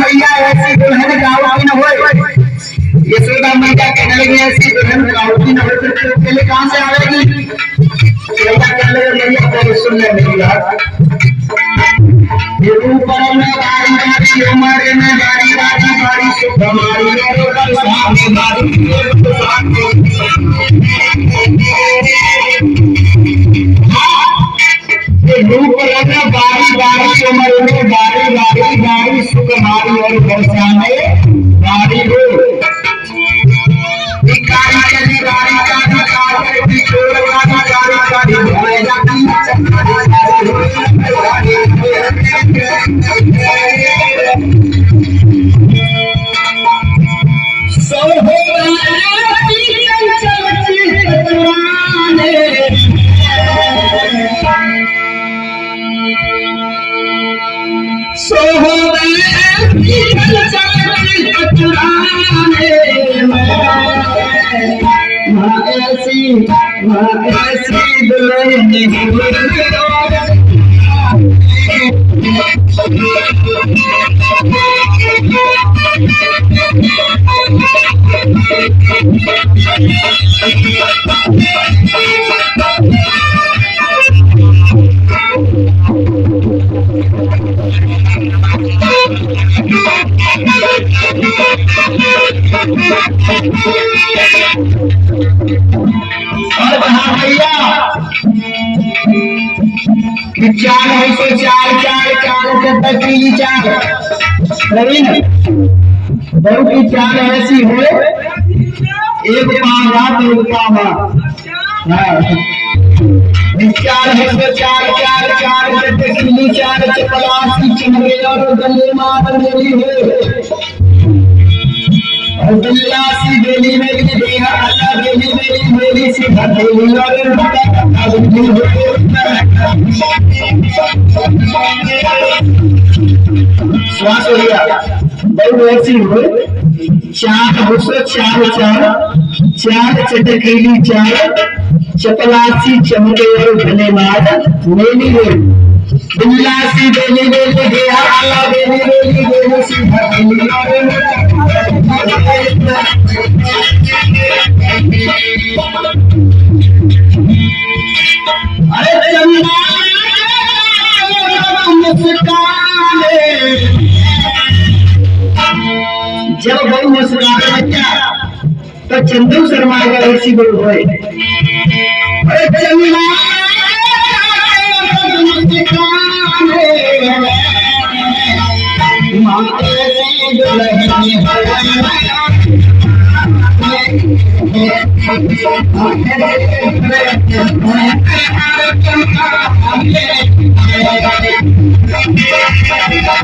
मैया ऐसी दुल्हन गाँव की न हो। यशोदा मैया कहने लगी ऐसी दुल्हन गाँव की न हो तो पहले कहाँ से आवेगी। मैया कहने लगे मैया पहले सुन ले मेरी बात। ऊपर में बारी बारी उमर में बारी बारी बारी सुख हमारी और सामने बारी बारी उमर में बारी बारी बारी सुख हमारी और वर्षा में बारी हो। भिखारी चली बारी का भिखारी बिछोड़ वाली बारी बारी भोले जाती ऐसी दुल्हन चार है तो चार चार चार तकलीली चार नवीन बहू की चार ऐसी हो एक पाँव रात एक पाँव चार है तो चार चार चार तकलीली चार चपलासी चमके और गले मार मेरी हो सी बेली मेरी देहा अल्लाह बेली मेरी मेरी सी भटेली और श्वास हो गया बहुत ऐसी हो चार घुसो चार चार चार चटकीली चार चपलासी चमके और घने मार मेली हो बिल्लासी बेली बेली देहा अल्लाह बेली बेली बेली सी भटेली और अरे चंदा मुस्कान जब बहु मुस्कान बच्चा तो चंदू शर्मा का ऐसी बोल होए। अरे चंदा मुस्कान